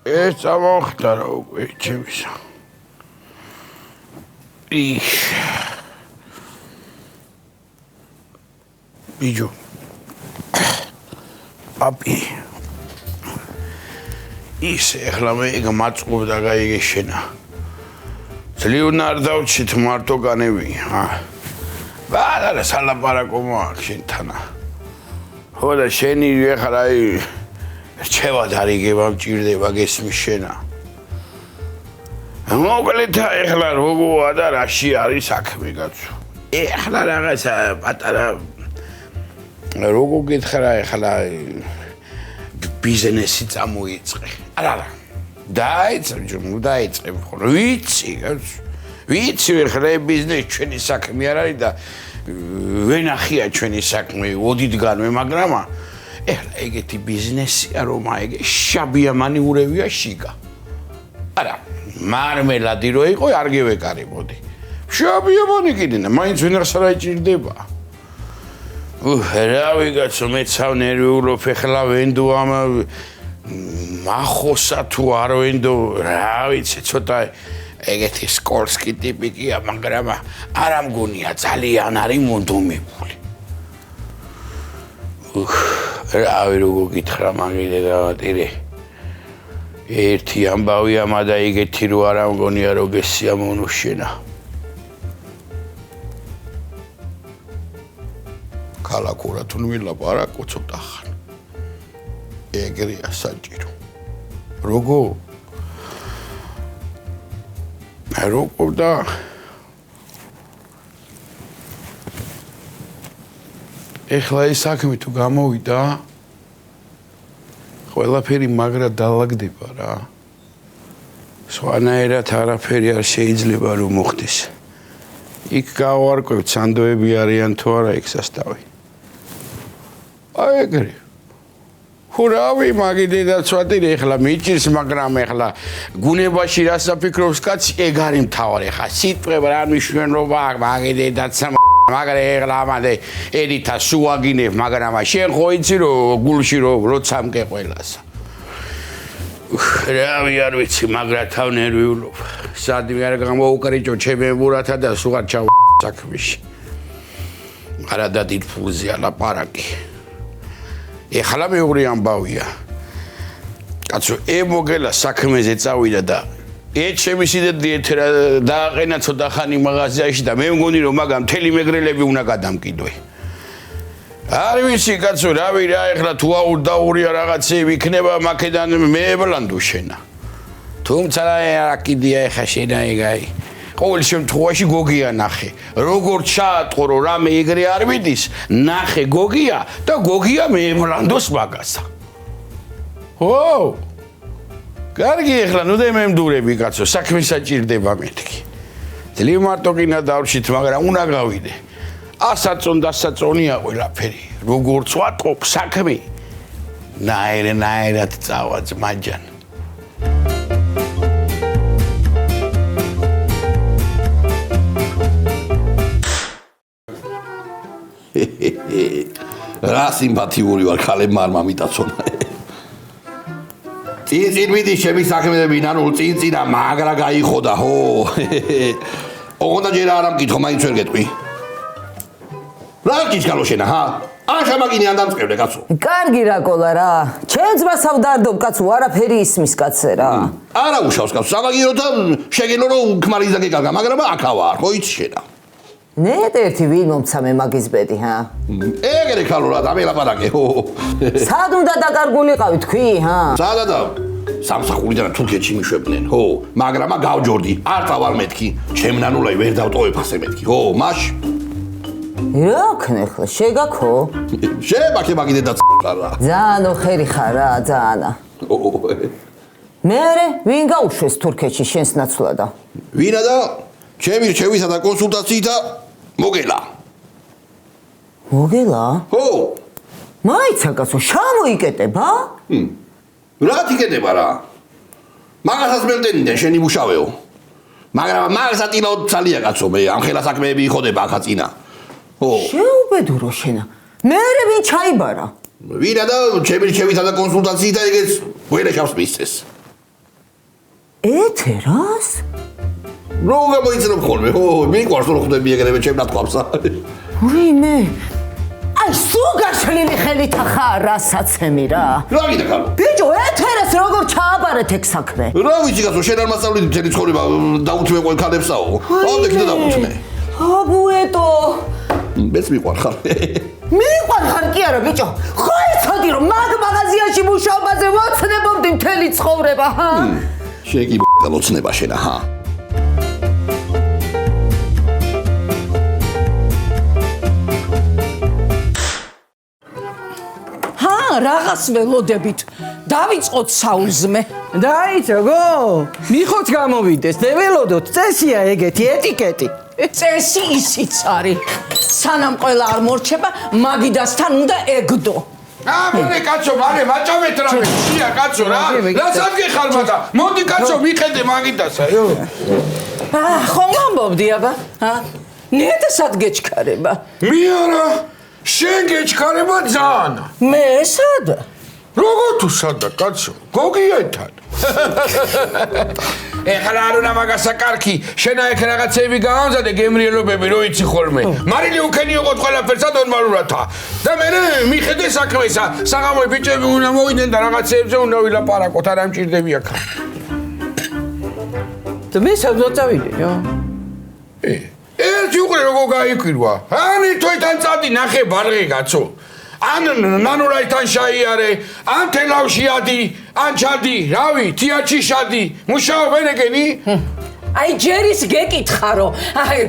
ეს ამოხდა რა უკვე ჩემისა. ბიჯო. აპი. ის ახლა მე გამაწყობდა გაიგეშენა. ძლივნა არ დავჩით მარტო განევი, ბადა სალაპარაკო მოაქვს შენთანა. ხო და შენი ახლა რჩევად არ იგება მჭირდება გესმის შენა. მოკლედ ახლა როგორია და რაში არის საქმე კაცო. ახლა რაღაცა პატარა როგორ გითხრა ახლა ბიზნესი წამოიწყე. არა. დაიწყე ხოლმე. ვიცი კაცო. ვიცი ახლა ბიზნესი ჩვენი საქმე არ არის და ვენახია ჩვენი საქმე ოდითგანვე, მაგრამ ეხლა ეგეთი ბიზნესია რომ ეგ შაბიამანი ურევია შიგა. არა, მარმელადი რო იყო არ გევეკარებოდი. შაბიამანი კიდენა, მაინც ვინახს რა იჭირდება. რავი კაცო, მეცავ ნერვიულობ ეხლა ვენდო ამ მახოსა თუ არ ვენდო, რა ვიცი, ცოტა ეგეთი სკოლსკი ტიპიკია, მაგრამ არა მგონია ძალიან არის მონდომებული. რავი როგორ გითხრა მაგიდე დავატირე. ერთი ამბავია, მაგრამ ეგეთი რო არა მგონია რომ გესიამოვნო შენა. კალაკურა თუ ვილაპარაკო ცოტა ხან. ეგრეა საჭირო. როგორ და ეხლა ეს საქმე თუ გამოვიდა ყველაფერი მაგრად დაალაგდება რა. სხვანაირად არაფერი არ შეიძლება რომ მოხდეს. იქ გავარკვევთ სანდოები არიან თუ არა იქ სასტავი. აი ეგრე. ხურავი მაგიდე და ცვატირე ეხლა მიჭირს, მაგრამ ეხლა გუნებაში რა საფიქრობს კაცი ეგ არის მთავარი ხა. სიტყვები რა მნიშვნელობა აქვს მაგიდე და მაგრამ ეხლა ამადე ედითა სუაგინებ, მაგრამ შენ ხო იცი რომ გულში როცა მკე ყველასა. რავი არ ვიცი, მაგრამ თავ ნერვიულობ. სადმე არ გამოუკრიჭო ჩემი მურათა და სულ არ ჩავ საქმეში. არა და დიდ ფულზეა ლაპარაკი. ეხლა მეუღლე ამბავია. კაცო, მოგელა საქმეზე წავიდა და ჩემი სიდედი ეთერა დააყენა ცოტა ხანი მაღაზიაში და მე მგონი რომ მაგამ მთელი მეგრელები უნდა გადამკიდვე. არ ვიცი კაცო, რავი რა ეხლა თუ დაურია რაღაცები იქნება მაკედან მეებლანდო შენა. თუმცა რა კიდია ეხა შენა ეგაი. ყოველ შემთხვევაში გოგია ნახე. როგორ ჩაატყო რომ რამე ეგრე არ მიდის, ნახე გოგია და გოგია მეებლანდოს მაგასა. ო კარგი ეხლა ნუ და მემდურები კაცო, საქმე საჭირდება მეთქი. ძლივ მარტო კინა დავრჩით, მაგრამ უნდა გავიდე. დასაწონია ყველაფერი. როგორც ვატყობ საქმე. ნაირად წავა ძმაჯან. რა სიმპათიური ვარ ქალებმა არ მომიტაცონა. წინ მიდი ჩემი საქმეები ნანულ წინა მაგრა გაიხოდა ხო. ოღონდ ჯერ არ ამკითხო, მაინც ვერ გეტყვი. რა გიჩქალო შენა ჰა? შამაგინი ან დამწყებდე კაცო. კარგი რა კოლა რა. ჩემს მასავ დარდობ კაცო, არაფერი ისმის კაცე რა. არა უშავს კაცო, სამაგინოთან შეგენო რომ ქმარიზა გეკარგა, მაგრამ აქა ვარ, ხო იცი შენა. ნეტ ერთი ვინ მომცამე მაგის ბედი ჰა? ეგრე ქალო რა, დამელაპარაკე ხო. სად უნდა დაკარგულიყავი თქვი ჰა? სადადა სამსახურიდან თურქეთში მიშვებდნენ, ხო, მაგრამ გავჯორდი, არ წავალ მეთქი, ჩემნანულაი ვერ დავტოვებ ასე მეთქი, ხო, მაშ რა ქნეხლა შეგაქო? შებაქე მაგიდე და რა. ძალიან ოხერი ხარ რა, ძალიან. მერე ვინ გაუშვეს თურქეთში შენს ნაცვლადა? ვინა და ჩემი რჩევისა და კონსულტაციითა მოგელა. მოგელა? ხო. მაიცა კაცო, შამოიკეტება? რა თიკეტება რა? მაგასაც მემტენინდა შენი მუშავეო. მაგრამ მაგას ატილაოდ ძალიან კაცო მე ამ ხელა საქმეები იხოდება ახლა წინა. ო. შეუბედურო შენა. მე ვინ ჩაიბარა? ვინა და ჩემი რჩევითა და კონსულტაციით და ეგეც გველეშავს მისცეს. ეთერას? რო გამოიცნობ ხოლმე, ო, მიყვარს რომ ხვდები ეგრევე ჩემ ნათქვამსა. ვინმე? აი სულ გაშლილი ხელით ახაა რასაცემი რა. რა გინდა ხალხო? ბიჭო, ეთერას როგორ ჩააბარეთ ეგ საქმე? რა ვიცი გასო შენ არ მასწავლდი მთელი ცხოვრება დაუთმე ყოველ ქალებსაო. ავდე კიდე დაუთმე. აბუეტო. მეც მიყვარ ხარ. მიყვარ ხარ კი არა ბიჭო. ხო იცოდი რომ მაგ მაღაზიაში მუშაობაზე ვოცნებობდი მთელი ცხოვრება, ჰა? შენ კი ლოცნება შენა, ჰა? რაღაც ველოდებით დავიწყოთ საუზმე. დაიცოგო, მიხოთ გამოვიდეს, დეველოდოთ, წესია ეგეთი ეტიკეტი. წესი ისიც არის. სანამ ყველა არ მორჩება, მაგიდასთან უნდა ეგდო. მალე კაცო, მალე ვაჭამეთ რა მე, შია კაცო რა. რასაც გეხარ მაგა. მოდი კაცო, მიხედე მაგიდასა. ხომ ამბობდი აბა? ნეტესად გეჩქარება. მე არა, შენ გეჩქარება ძალიან. მე სადა? როგორ თუ სადა კაცო? გოგიეთთან. ეხლა არ უნდა მაგასა კარგი, შენა ეგ რაღაცები გაამზადე გემრიელობები რო იცი ხოლმე. მარილი უკენი უყოთ ყველაფერსა ნორმალურათა. და მე მიხედე საქმესა, საღამოი ბიჭები უნდა მოვიდნენ და რაღაცებზე უნდა ვილაპარაკოთ, არ ამჭირდები აქ. და მე სადღაც წავიდეო. ერთი უყრე როგორ გაიკვირვა. ანი თვითონ წადი ნახე ბარღე კაცო. ან ნანურაიდან შაიარე, ან თელავში ადი, ან ჩადი, რავი, თიაჩი შადი. მუშაობენ ეგენი? აი ჯერის გეკითხარო. აი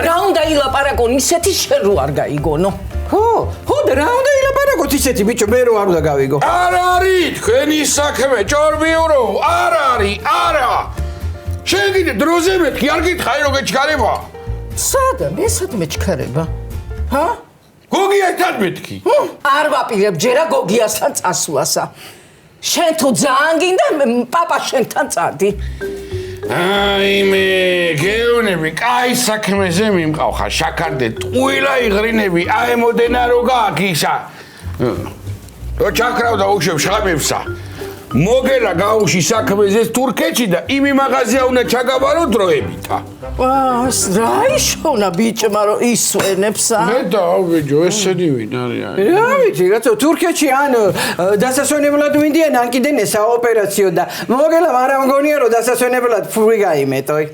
რა უნდა ილაპარაკონ ისეთი შენ რო არ გაიგონო. ხო და რა უნდა ილაპარაკოთ ისეთი ბიჭო მე რო არ უნდა გავიგო. არ არის თქვენი საქმე, ჭორბიურო, არ არის, არა. შენ კიდე დროზე მეთქი, არ გითხარი რომ გეჩქარება. სადა მე სად მეჩქარება? ჰა? გოგიასთან მეთქი. არ ვაპირებ ჯერა გოგიასთან წასვლასა. შენ თუ ძალიან გინდა პაპა შენთან წადი. აი მე გეუნები, კაი საქმეზე მიმყავხარ, შაქარდე, ტყუილა იღრინები, აემოდენა რო გააქისა. რო ჩაქრავდა უშვებ შხამებსა. მოგელა გაუში საქმეზე თურქეთში და იმი მაღაზია უნდა ჩაგაბარო დროებითა. რა იშოვნა ბიჭმა რომ ისვენებსა? მე დავბიჯო, ესენი ვინ არის? რა ვიცი, კაცო, თურქეთში ან დასასვენებლად ვინდიან, ან კიდე საოპერაციო და მოგელა არა მგონია რომ დასასვენებლად ფული გაიმეტოი.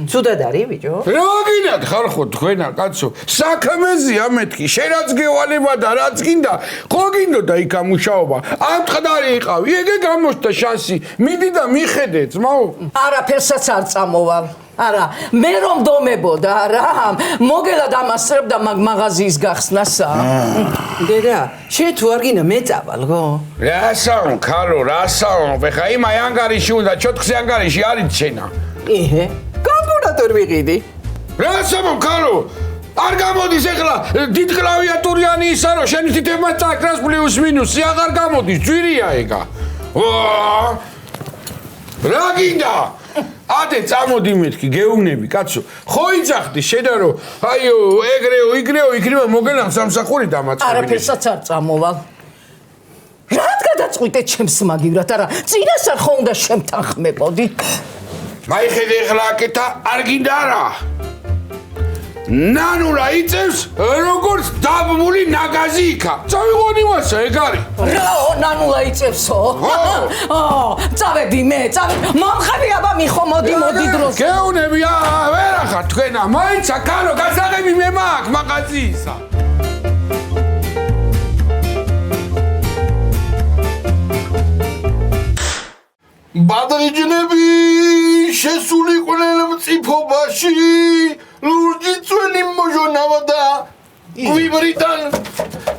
ცუდად არის ბიჭო? რა გინდათ ხალხო თქვენა კაცო, საქმეზეა მეთქი, შენაც გევალება და რაც გინდა, ხო გინდოდა იქ ამუშაობა. ამ ტყდარი იყავი, ეგე გამოჩნდა შანსი. მიდი და მიხედე, ძმაო. არაფერსაც არ წამოვალ. არა, მე რომ დომებოდა რა, მოგელა დამასწრებდა მაგ მაღაზიის გახსნასა. დედა, შენ თუ არ გინდა მე წავალგო? რასაუნ, ქალო, რასაუნ, ხა იმ ანგარიში უნდა, ჩოთხზე ანგარიში არის შენა. ეჰე, კომპიუტერ ვიყიდი. რასაუნ, ქალო, არ გამოდის ეხლა დიდ კლავიატურიანი ისა რომ შენ თითება წაკრას პლუს მინუსი აღარ გამოდის, ძვირია ეგა. რა გინდა? ადე წამოდი მეთქი გეუბნები კაცო ხო იძახდი შედა რომ აიო ეგრეო იგრეო იქნება მოგელა სამსახური დამაწყებინე არაფერსაც არ წამოვალ რად გადაწყვიტე ჩემს მაგივრად არა წინასწარ ხო უნდა შემთან ხმებოდი მაიხედე ეხლა აკეთა არ გინდა რა ნანურა იწევს როგორც დაბმული ნაგაზი იქა წავიღონი მასა ეგ არის რაო ნანულა იწევსო წავედი მე წავედი მომხები აბა მიხო მოდი დროს გეუნები ვერახა თქვენა მაინცა კარო გასაღები მე მაქვს მაღაზიისა ბადრიჯნები შესულიყვნენ მწიფობაში ლურჯი წვენი მოჟონავა და გვიბრიდან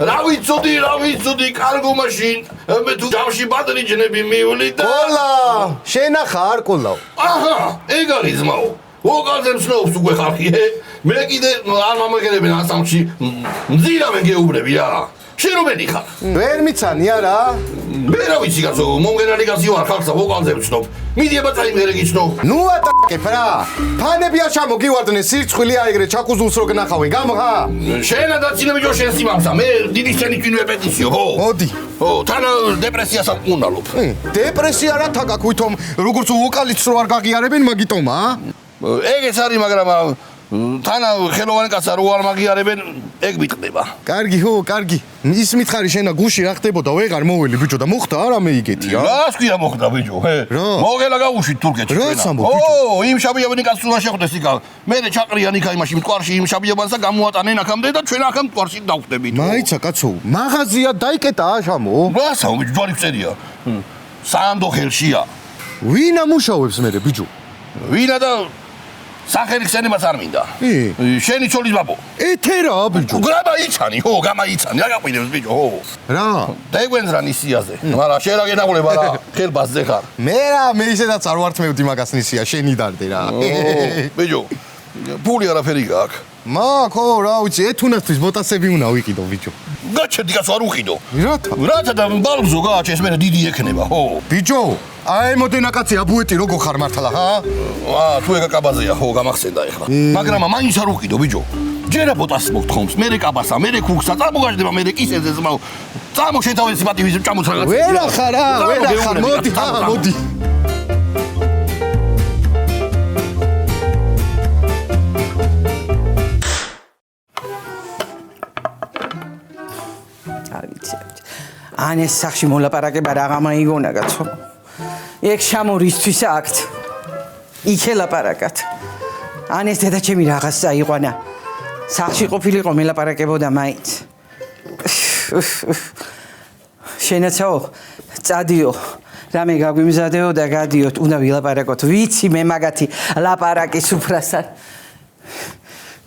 რა ვიცოდი კარგო მაშინ მე თუ დავში ბადრიჯნები მივლი და ყოლა შენ ახარ ყოლაო აჰა ეგ არის ძმაო ვოგალზე მსნობს უკვე ხალხი მე კიდე არ მომგერებენ ასამში მძირავენ გეუბნები რა შენ რომელი ხარ? ვერ მიცანი არა? მე რა ვიცი კაცო, მომღერალი კაცი ვარ, ხალხსა ვოკალზე ვცნობ. მიდი აბა წაიმღერე გიცნო. ნუ ატაკებ რა. ფანები აშამო გივარდნე სირცხვილი აიგრე ჩაკუზულს რო გნახავენ. გამღა. შენა დაცინე ბიჭო შენ სიმამსა. მე დიდი სცენი კინო ეპეტიციო, ხო? მოდი. ო, თან დეპრესიას ამკუნალობ. დეპრესია რა თაგაკ ვითომ როგორც ვოკალისტს რო არ გაღიარებენ მაგიტომა? ეგეც არის, მაგრამ თან ხელოვანი კაცსა რო არ მაგიარებენ, ეგ მიტყდება. კარგი ხო, კარგი. ის მითხარი შენა გუში რა ხდებოდა, ვეღარ მოველი ბიჭო და მოხდა არა მე იგეთია. რას ქვია მოხდა ბიჭო, ჰე? მოგელა გავუშვით თურქეთში. რას ამბობ ბიჭო? ო, იმ შაბიაბანი კაცს უნდა შეხვდეს იქა. მე ჩაყრიან იქა იმაში მტკვარში იმ შაბიაბანსა გამოატანენ აქამდე და ჩვენ აქ მტკვარში დავხვდებით. მაიცა კაცო, მაღაზია დაიკეტა აშამო. რასა, ბიჭო, ჯვარი წერია. სანდო ხელშია. ვინ ამუშავებს მე ბიჭო? ვინა და სახელი ხსენებაც არ მინდა. შენი ცოლის ბაბო. ეთერა ბიჭო. გრაბა იცანი, ხო, გამაიცანი, რა გაყვიდებს ბიჭო, ხო. რა? დაიგვენძრა ნისიაზე. მაგრამ შენ რა გენაღვლება რა, ხელბასზე ხარ. მე რა, მე ისედაც არ ვართმევდი მაგას ნისია, შენი დარდე რა. ბიჭო, ფული არაფერი გაქვს. ხო, რა ვიცი, ეთუნასთვის ბოტასები უნდა ვიყიდო ბიჭო. გაჩერდი კაცო არ უყიდო. რათა? რათა და ბალბზო გააჩეს მე დიდი ექნება, ხო. ბიჭო, აი მოდენა კაცი აბუეტი როგორ ხარ მართლა, ხა? თუ ეგა კაბაზეა, ხო, გამახსენდა ეხლა. მაგრამ მაინც არ უყიდო, ბიჭო. ჯერა ბოტას მოგთხოვს, მე კაბასა, მე ქუქსა, წარმოგაჟდება, მე კისერზე ზმაო. წამო შენ თავის პატივისს ჭამოც რაღაცა. ვერა ხარ, ვერა ხარ, მოდი, მოდი. ან ეს სახში მოლაპარაკება რაღა მაიგონა კაცო. ეგ შამორისთვის აქთ. იქ ელაპარაკათ. ან ეს დედა ჩემი რაღაც წაიყვანა. სახში ყოფილიყო მელაპარაკებოდა მაინც. შენაცაო, წადიო. რამე გაგვიმზადეო და გადიოთ, უნდა ვილაპარაკოთ. ვიცი მე მაგათი ლაპარაკის უფრასთან.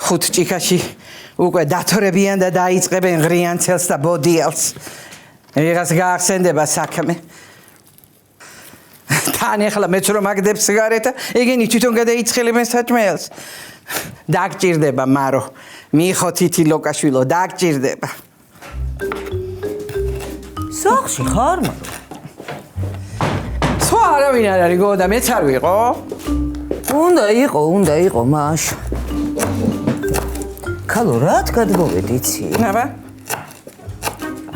ხუთ ჭიქაში უკვე დათორებიან და დაიწყებენ ღრიანცელს და ბოდიელს. ვიღაც გაახსენდება საქმე. თან ეხლა მეც რომ აგდებს სიგარეტა, ეგენი თვითონ გადაიცხელებენ საჭმელს. დაგჭირდება მარო. მიხო თითი ლოკაშვილო, დაგჭირდება. სახში ხარ მარო? სხვა არავინ არ არის გო და მეც არ ვიყო. უნდა იყო მაშ. ქალო რად გადმოვედიცი? აბა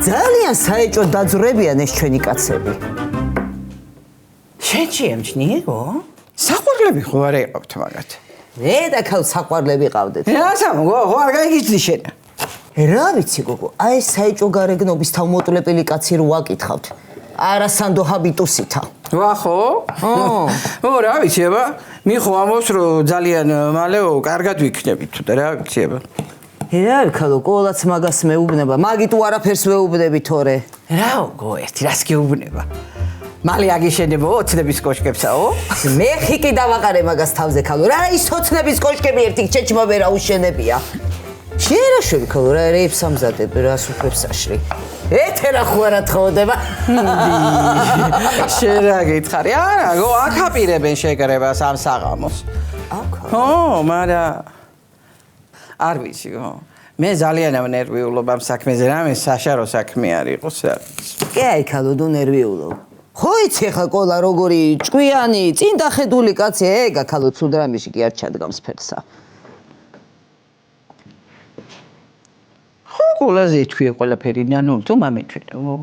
ძალიან საეჭო დაძვრებიან ეს ჩვენი კაცები. შენ შეემჩნიო? საყვარლები ხო არ იყავთ მაგათ? მე და ქალ საყვარლები ყავდეთ. რასამ გო, ხო არ გაიგიცდი შენ? რა ვიცი გოგო, აი ეს საეჭო გარეგნობის თავმოტვლებელი კაცი რო ვაკითხავთ. არასანდო ჰაბიტუსითა. ვა ხო? ო რა ვიცი აბა, მიხო ამბობს რომ ძალიან მალე კარგად ვიქნებით და რა ვიცი აბა. რა ქალო, ყოველაც მაგას მეუბნება, მაგით უარაფერს მეუბნები თორე. რაო გო, ერთი რას გეუბნება? მალე აგიშენებო ოცნების კოშკებსაო? მე ხიკი დავაყარე მაგას თავზე ქალო. რა ის ოცნების კოშკები ერთი ჩეჩმა ვერა უშენებია. შენ რა შვები ქალო, რა რეებს ამზადებ, რას უფრებს საშრი. ეთერა ხო არა თხოვდება. შენ რა გითხარი? არა, გო აკაპირებენ შეკრებას ამ საღამოს. აკა. ხო, მაგრამ არ ვიცი გო. მე ძალიან ნერვიულობ ამ საქმეზე, რამე საშარო საქმე არ იყოს რა. კი აი ქალო, დუ ნერვიულობ. ხო იცი ხა ყოლა როგორი ჭკვიანი, წინ დახედული კაცი, ეგა ქალო ცუდ რამეში კი არ ჩადგამს ფერსა. ყველაზე თქვია ყველაფერი ნანუ თუ მამეთვენო.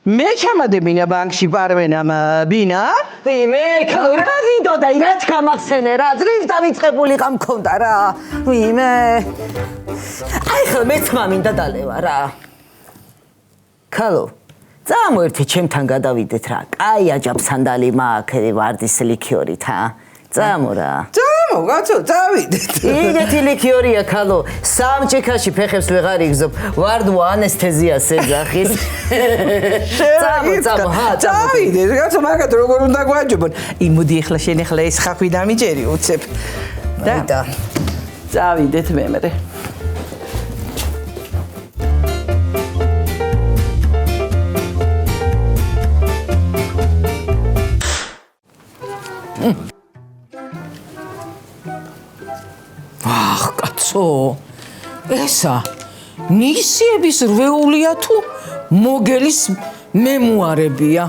მე ჩამადებინა ბანკში პარვენა ბინა? მე ქალო რა გინდოდა, რაც გამახსენე რა, ძრიფ დავიწყებულიყა მქონდა რა. მე აი ხა მეც მამინდა დალევა რა. ქალო წამოერთე ჩემთან გადავიდეთ რა. კაი აჯაფსანდალი მაქვს ვარდის ლიქიორით ა. წამო რა. წამო კაცო, წავიდეთ. იგეთი ლიქიორია ქალო. სამჭიქაში ფეხებს ვეღარ იგზობ. ვარდვა ანესთეზიას ეძახის. წამო, ჰა, წავიდეთ. კაცო, მაგათ როგორ უნდა გვაჯობონ? იმოდი ახლა შენ ახლა ეს ხახვი დამიჯერი უცებ. და წავიდეთ მემრე. ახ კაცო ესა ნისიების რვეულია თუ მოგელის მემუარებია?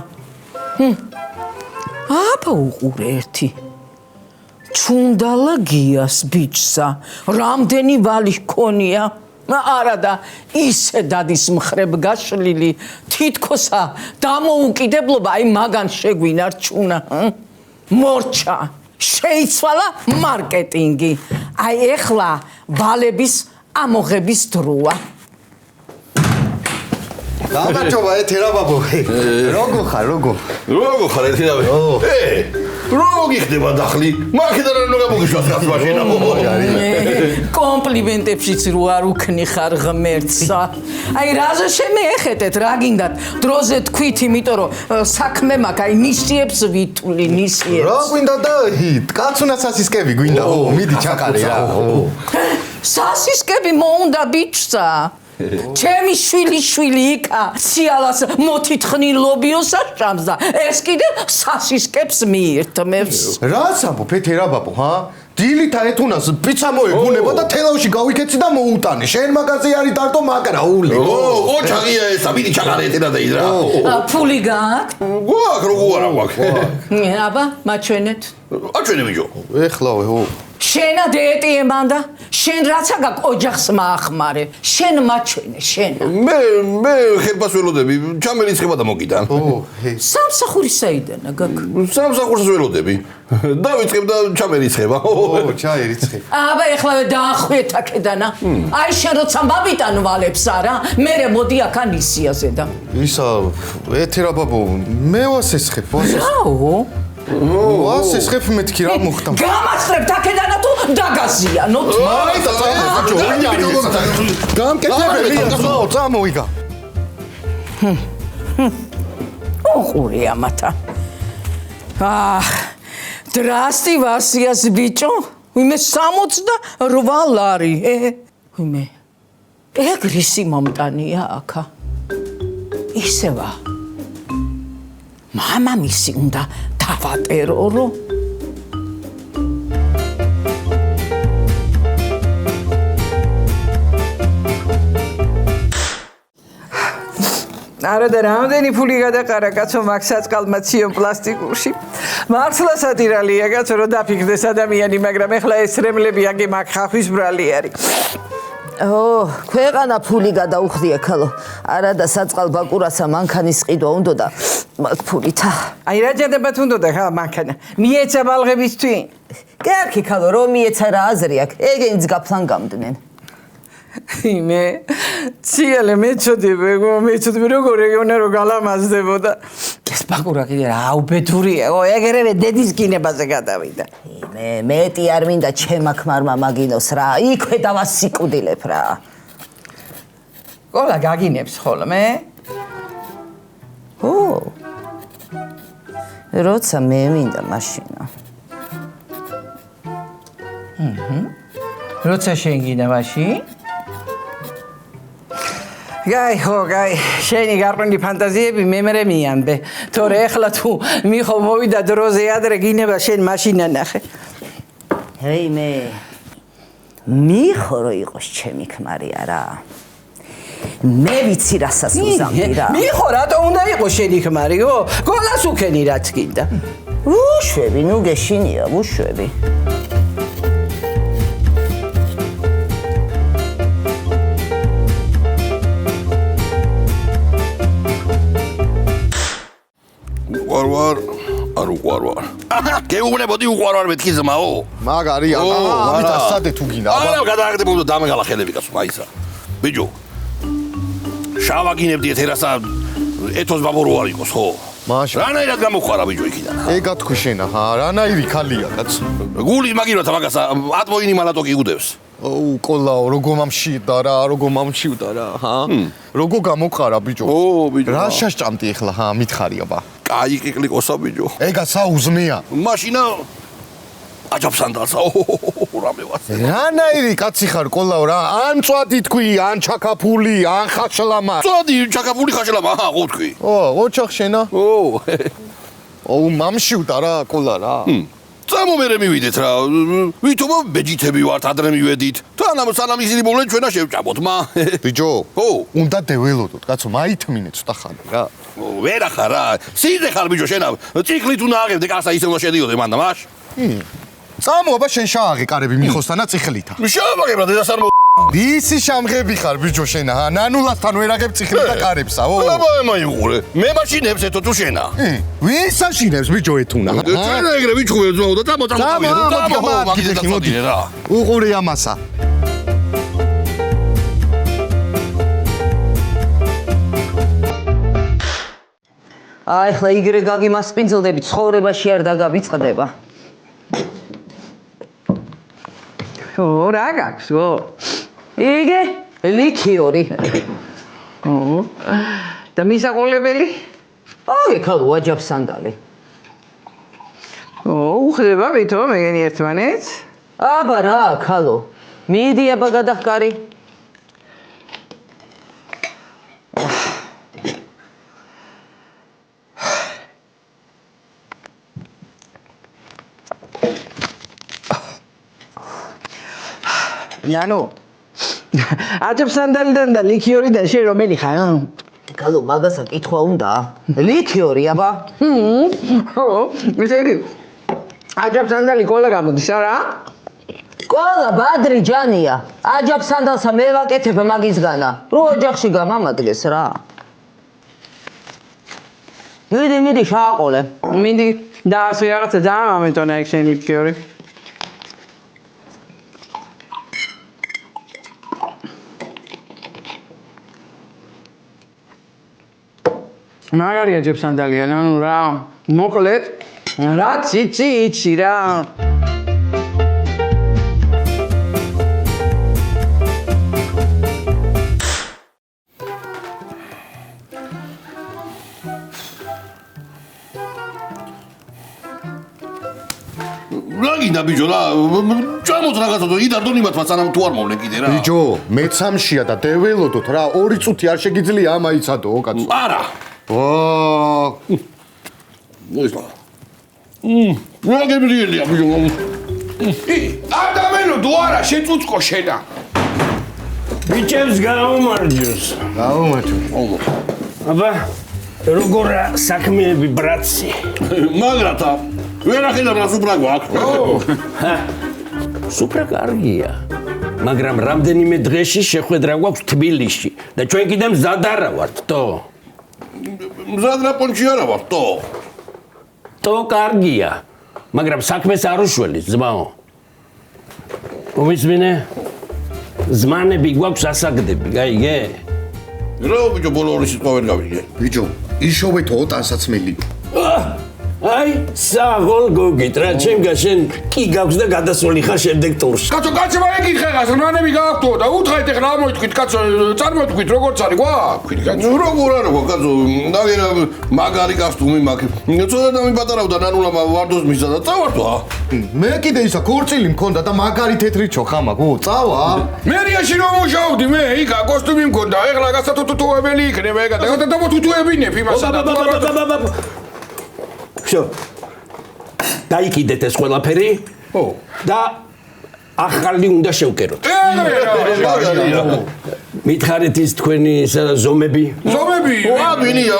აბა უყურე ერთი. ჩუნდალა გიას ბიჭსა, რამდენი ვალი ჰქონია? არა და ისე დადის მხრებ გაშლილი, თითქოსა დამოუკიდებლობა აი მაგან შეგვინარჩუნა. მორჩა, შეიცვალა მარკეტინგი. აი ეხლა ვალების ამოღების დროა. გამარჯობა ეთერა ბაბო. როგორ ხარ? როგორ ხარ ეთერავე? როგორ გიხდება დახლი? მაგიდან რა მოგიშვა გასვაშენა? კომპლიმენტებშიც რო არ უქნი ხარ ღმერთსა. აი რაზე შემეეხეთეთ, რა გინდათ? დროზე თქვით, იმიტომ რომ საქმე მაქვს, აი ნისიებს ვითვლი, ნისიებს. რა გვინდა და კაცუნა სასისკები გვინდა. მიდი ჩაკარე რა. სასისკები მოუნდა ბიჭსა. ჩემი შვილი იქა სიალას მოთითხნილობიოსა ჭამს და ეს კიდე სასისკებს მიირთმევს. რა საბო ფეთერა ბაბო, ჰა? დილით აეთუნას პიცა მოეგუნება და თელავში გავიქეცი და მოუტანე. შენ მაგაზე არის დარტო მაგრა ული. ოჩაღია ესა, მიდი ჩაკარე ეთერა და იდრა. ფული გააქვთ? გვაქვს, როგორ არა გვაქვს. აბა, მაჩვენეთ. აჩვენე ბიჭო. ეხლავე, შენა დიეტი ემანდა, შენ რაცა გაქვს ოჯახს მაახმარე, შენ მაჩვენე, შენ. მე ხერბას ველოდები, ჩამერიცხება და მოგიდან. სამსახური საიდანა გაქვს? სამსახურს ველოდები. დავიწყებ და ჩამერიცხება. ჩაერიცხე. აბა ეხლა დაახვიეთ აქედანა. აი შენ როცა მაბიტან ვალებს არა, მერე მოდი აქა ნისიაზე და. ისა ეთერა ბაბო, მე ვასესხებ, რაო? ვასესხებ მეთქი რა მოხდა? გამასწრებთ აქედანა თუ დაგაზიანოთ? გამკეთებელია, წამოიგა. უყურე ამათა. დრასტი ვასიას ბიჭო, ვიმე 68 ლარი. ვიმე ეგრისი მომტანია აქა. ისევა. მამამისი უნდა დავატერორო. არა და რამდენი ფული გადაყარა კაცო მაგ საწყალმა ციო პლასტიკურში. მართლა სატირალია კაცო რომ დაფიქრდეს ადამიანი, მაგრამ ეხლა ეს რემლები აგი მაგ ხახვის ბრალი არის. ქვეყანა ფული გადაუხდია ქალო. არა და საწყალ ბაკურასა მანქანის ყიდვა უნდა და მაგ ფულითა. აი რა ჯერდებათ უნდა და ხა მანქანა. მიეცა ბალღების twin. კერქი ქალო, რომ მიეცა რა აზრი აქვს. ეგენიც გაფლან გამდნენ. მე ციელე მეწოდები როგორ ეგონა რომ გალამაზდებოდა. ეს ბაკურა კიდე რა უბედურია. ეგერევე დედის კინებაზე გადავიდა. მე მეტი არ მინდა ჩემ ქმარმა მაგინოს რა. იქვე დავასიკვდილებ რა. ყოლა გაგინებს ხოლმე? როცა მე მინდა მაშინა. როცა შენ გინდა მაშინ? გაი, შენი გარყვნილი ფანტაზიები მემრე მიამდე. თორე ეხლა თუ მიხო მოვიდა დროზე ადრე გინება შენ მაშინა ნახე. ჰეი მე მიხო რო იყოს ჩემი ქმარი არა. მე ვიცი რასაც უზამდი რა. მიხო რატო უნდა იყოს შენი ქმარიო? გოლას უქენი რაც გინდა. უშვები, ნუ გეშინია, უშვები. უყვარვარ. გეუბნებოდი უყვარვარ მეთქი ზმაო. მაგარი, ამით ასადე თუ გინდა. არა, გადააგდებოდო დამეგალა ხელები კაცო, მაისა. ბიჭო. შავაგინებდი ეთერასა ეთოს ბაბო რო არ იყოს, ხო? მაშინ. რანაირად გამოხარა ბიჭო იქიდან? ეგა თქვი შენა, ჰა, რანაირი ქალია კაცო. გული მაგიროთა მაგასა ატმოინი მალატო კი უდევს. ყოლაო, როგორ მომშივდა რა, ჰა? როგორ გამოყარა ბიჭო? ბიჭო. რა შაშჭამდი ეხლა, ჰა, მითხარია ბა. კაი კიკლიკოსა ბიჭო. ეგა საუზმეა. მაშინა აჯაფსანდალსა. რამე ვასე. რანაირი კაცი ხარ ყოლაო რა? ან მწვადი თქვი, ან ჩაკაფული, ან ხაშლამა. მწვადი, ჩაკაფული ხაშლამა, ხო თქვი. ოჩახ შენა? მამშივდა რა ყოლა რა. წამო მერე მივიდეთ რა. ვითომ ბეჯითები ვართ ადრე მივედით. სანამ ისინი მოვlen ჩვენა შევჭამოთ მა. ბიჭო, ო, უნდა დეველოდოთ, კაცო, მაითმინე ცოტა ხანი რა. ვერა ხარ რა. სიძე ხარ ბიჭო შენ. ციკლით უნდა აღებდე კაცსა ისე უნდა შედიოდე მანდა მაშ. წამო აბა შენ შააღე კარები მიხოსთანა ციხლითა. შევაგებ რა დედას არ ისი შამღები ხარ ბიჭო შენ ა ნანულასთან ვერ აგებ ციხლითა კარებსა ო. აბა მაიღურე. მე მაშინებს ეთო თუ შენა. ვინ საშინებს ბიჭო ეთუნა? ჩვენ ეგრე ვიჩხუბე ძმაო და წამო. უყური ამასა. აი ხლა იგრე გაგი მასპინძლდები ცხოვრებაში არ დაგავიწყდება. ო რა გაქვს ო იგე ლიქიორი. და მისაყოლებელი აი ქალო აჯაფსანდალი. ო უხდება ვითომ მეგენი ერთმანეთს აბა რა ქალო მიდი აბა გადახკარი. ნანო აჯაფსანდალიდან და ლიქიორიდან შენ რომელი ხარ? ქალო მაგასა კითხვა უნდა. ლიქიორი აბა. ხო ესე იგი აჯაფსანდალი ყოლა გამოდის არა? ყველა ბადრი ჯანია. აჯაფსანდალსა მე ვაკეთებ მაგისგანა. რო ოჯახში გამამადგეს რა. მიდი შააყოლე. მინდი და ასე რაღაცა ძალიან ამეტონა ეგ შენ ლიქიორი. მაგარია ჯებსანდალია, ნუ რა, მოკლედ, რაც იცი რა. რა გინდა ბიჭო რა, ჭამოთ რაღაცა და იდარდონ იმათმა სანამ თუ არ მოვლენ კიდე რა. ბიჭო, მეცამშია და დეველოდოთ რა, 2 წუთი არ შეგიძლია ამაიცადო კაცო. არა. მოისმა. რა გემრიელია ბიჭო. ადამიანო თუ არა შეწუწკო შენა. ბიჭებს გაუმარჯოს. გაუმარჯო. აბა როგორ საქმეები ბრატსი? მაგრათა ვერ ახედავ რა სუპრა გვაქვს. სუპრა კარგია. მაგრამ რამდენიმე დღეში შეხვედრა გვაქვს თბილისში და ჩვენ კიდე მზად არა ვართ, თო? მზად რა პონჩი არა ვარ, თო? თო კარგია. მაგრამ საქმეს არ უშველის, ძმაო. მომისმინე? ზმანები გვაქვს ასაგდები, გაიგე? რა ბიჭო ბოლო ორი სიტყვა ვერ გავიგე. ბიჭო, იშოვეთო ტანსაცმელი. აი, საღოლ გოგით რა, ჩემ გაშენ კი გაქვს და გადასული ხარ შემდეგ ტურში. კაცო კაცო ეგითხე რა ზმანები გააქვთო და უთხრეთ ეხლა რა მოითქვით კაცო წარმოვთქვით როგორც არის გვაქვით კაცო. როგორ არა კაცო, ნაგერა მაგარი კასტუმი მაქვს. ცოტა დამიბატარავდა ნანულა ვარდოს მისცა და წავართო. მე კიდე ისა ქორწილი მქონდა და მაგარი თეთრი ჩოხამა, გო, წავა. მერიაში რომ მუშაობდი მე, იქა კოსტუმი მქონდა, ეხლა გასათუთუებელი იქნება ეგა და დამოთუთუებინებ იმასა და შო. დაიკიდეთ ეს ყველაფერი? ო. და ახალი უნდა შევკეროთ. მითხარით ის თქვენი ზომები? ზომები? ვინია?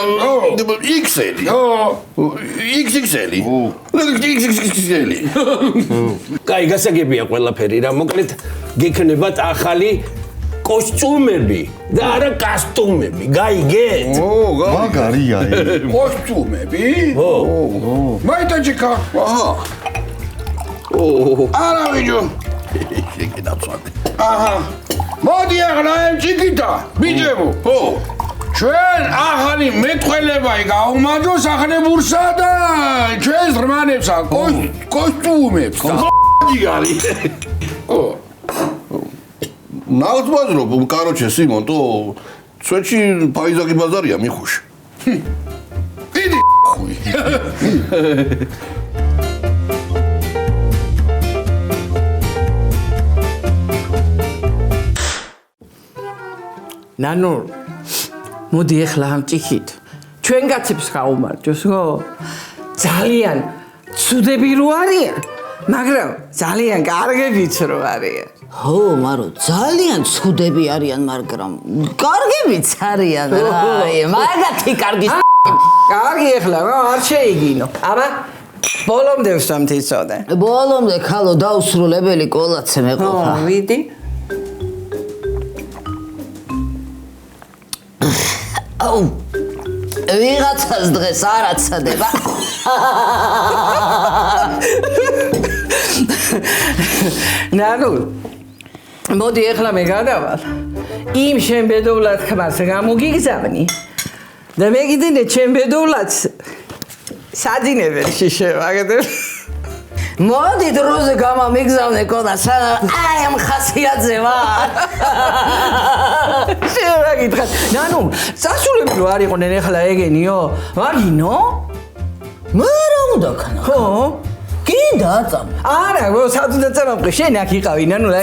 XL. XXL. XXL. კაი, გასაგებია ყველაფერი რა, მოკლედ გექნებათ ახალი კოსტუმები და არა კასტუმები, გაიგეთ? მაგარია ეგ. კოსტუმები? ო. მაიტაჯიკა. აჰა. არა ვიჯო. შეგედავწვადე. აჰა. მოდი ახლა ემჭიკიტა, ბიჭებო. ო. ჩვენ ახალი მეტყველება გაუმარჯოს ახლებურსა და ჩვენს რმანებსა კოსტუმებს. გიგარი. ო. ნაუცბაზრო, კაროჩე სიმონ, თო სვეტში პაიზაკი ბაზარია მიხუში. დიდი ხუი. ნანო მოდი ეხლა ამ ჭიქით ჩვენ გაცებს გაუმარჯოს ხო? ძალიან ცუდები რო არიან მაგრამ ძალიან კარგებიც რო არიან. ხო, მარო, ძალიან ცუდები არიან, მაგრამ კარგებიც არიან რა. მაგათი კარგი კარგი ეხლა რა არ შეიგინო. აბა ბოლომდე ვსვამთ იცოდე. ბოლომდე ხალო დაუსრულებელი კოლაცე მეყოფა. ვიდი. აუ ვიღაცას დღეს არ აცადება. ნანუ მოდი ეხლა მე გადავალ. იმ შენ ბედოვლად ხმას გამოგიგზავნი. და მე კიდე ჩემ ბედოვლადს საძინებელში შევაგდებ. მოდი დროზე გამამიგზავნე კოლა სანამ აი ამ ხასიათზე ვარ. შევაგითხარ. ნანუ სასულები რო არ იყვნენ ეხლა ეგენიო? ვაგინო? მე რა უნდა ქნა? ხო? კიდე აწამ. არა, გო სადღაც წამყვი, შენ აქ იყავი, ნანუ რა.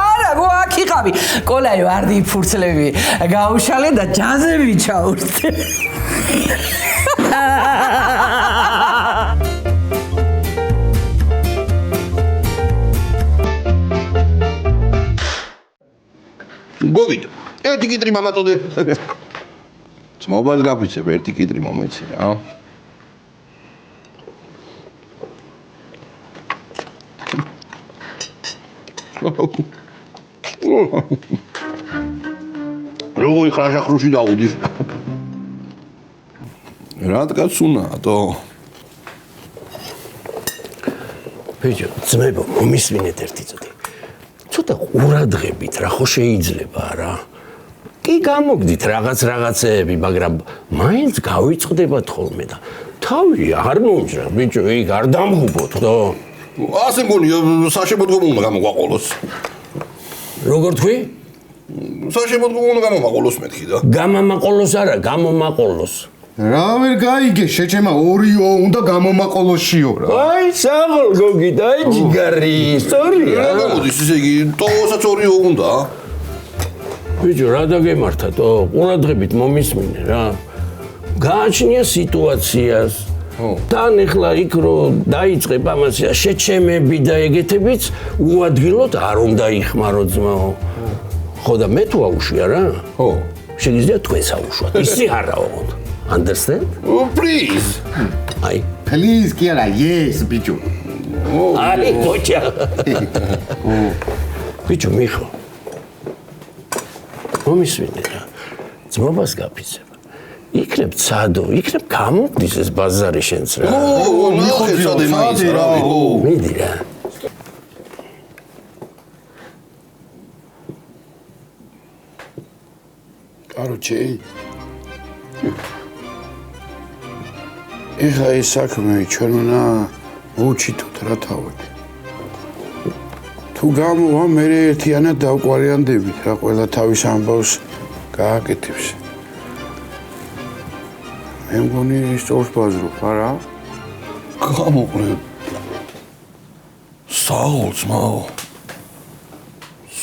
არა, გო აქ იყავი. კოლაი ვარდი ფურცლები გაუშალე და ჯაზები ჩაურთე. გოგით ერთი კიტრი მამაწოდე ძმობას გაფიცებ ერთი კიტრი მომეცი რა როგორი ხაშახრუში დაუდის რადგან უნაო ბიჭო ძმებო მომისმინეთ ერთი წუთი ცოტა ყურადღებით რა ხო შეიძლება რა კი გამოგდით რაღაცეები მაგრამ მაინც გავიწყდებათ ხოლმე და თავი არ მომჭრა ბიჭო იქ არ დამღუბოთ ხო ასე მგონია საშემოდგომო უნდა გამოგვაყოლოს როგორ თქვი საშემოდგომო უნდა გამოგვაყოლოს მეთქი და გამომაყოლოს არა გამომაყოლოს რა ვერ გაიგე შეჩემა ორიო უნდა გამომაყოლოსიო რა აი საღოლ გოგით აი ჯიგარი სწორია რა გამოდის ესე იგი ტოოსაც ორიო უნდა ბიჭო რა დაგემართათო ყურადღებით მომისმინე რა გააჩნია სიტუაციას თან ეხლა იქ რო დაიწყებ ამას შეჩემები და ეგეთებიც უადგილოდ არ უნდა იხმარო ძმაო ხო და მე თუ აუშვია რა ხო შეგიძლია თქვენს აუშვათ ისი არაო Understand? Oh, please. Ai. Please, კი არა, yes, ბიჭო. Ai, ბოჭა. ბიჭო, მიხო. მომისმინე რა. ძმობას გაფიცება. იქნებ ცადო, იქნებ გამოგდის ეს ბაზარი შენც რა. მიხო ცადე მაინც რა. მიდი რა. კაროჩე. ეხლა ეს საქმე ჩვენ უნდა მოუჩითოთ რა თავად. თუ გამოვა მე ერთიანად დავკვარიანდებით რა ყველა თავის ამბავს გააკეთებს. მე მგონი სწორს ბაზრობ არა? გამოყრე. საულს მაო.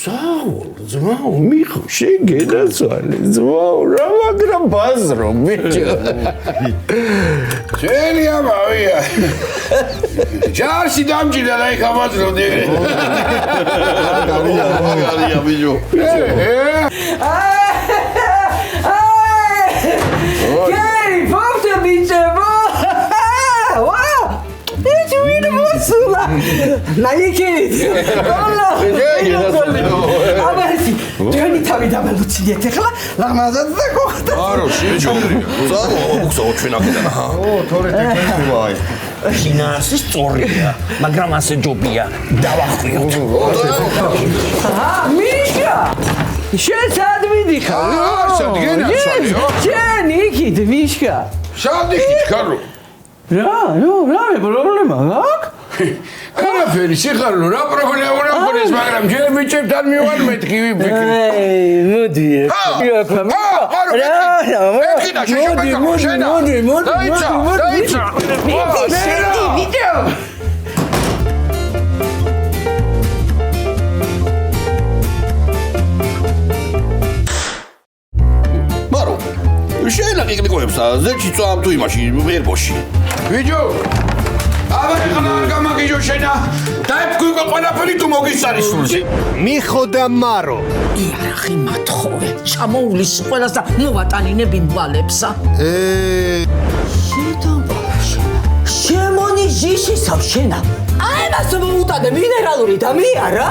საულ, ძმაო, მიხო, შეგენაცვალე, ძმაო, რა მაგრამ ბაზრო, ბიჭო. შენი ამავია. ჯარში დამჭირდა და იქ ამაძროდი. გარია ბიჭო. გერი, ფოთო ბიჭებო. ვაუ! ეს ვინ მოსულა? ნაიქით. კოლო. აბაში, თქვენი თავი დამალუციეთ ახლა, ლამაზად და გოხდა. არო, შეჯობია. ზავო, უხსა ჩვენ აქედან აჰა. თორე ტექნიკა აი. ფინანსი სწორია, მაგრამ ასე ჯობია დავახვიოთ. მიშა! შენ სად მიდიხარ? სადგენაცვალე. შენ იქით, მიშა. შადიქით ხარო. რა პრობლემა აქვს? არაფერი, სიხარო, რა პრობლემა უნდა მქონდეს, მაგრამ ჯერ ბიჭებთან მივარ მეთქი ვიფიქრე. მოდი. დაიცა. მარო. შეიძლება იქნიკოებსა, ზეჩი წამ თუ იმაში, ერბოში. ბიჭო. აბა ხნა გამაგიჟო შენა დაებგვიგო ყველაფერი თუ მოგისწარი სულში მიხო და მარო იარაღი მათხოვე ჩამოულის ყველას და მოვატანინები მვალებსა შემონი ჟიშისავ შენა აი მას მოუტანე მინერალური და მიარა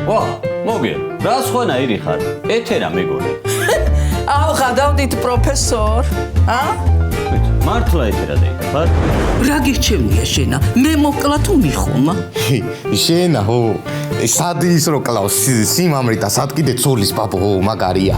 ვა, მოგე, რა სხვანაირი ხარ? ეთერა მეგონი. ავღადავდით პროფესორ მართლა ეთერა ხარ? რა გირჩევნია შენა მე მოკლა თუ მიხომა შენა ხო სადის რო კლავს სიმამრით და სად კიდე ცოლის პაპო მაგარია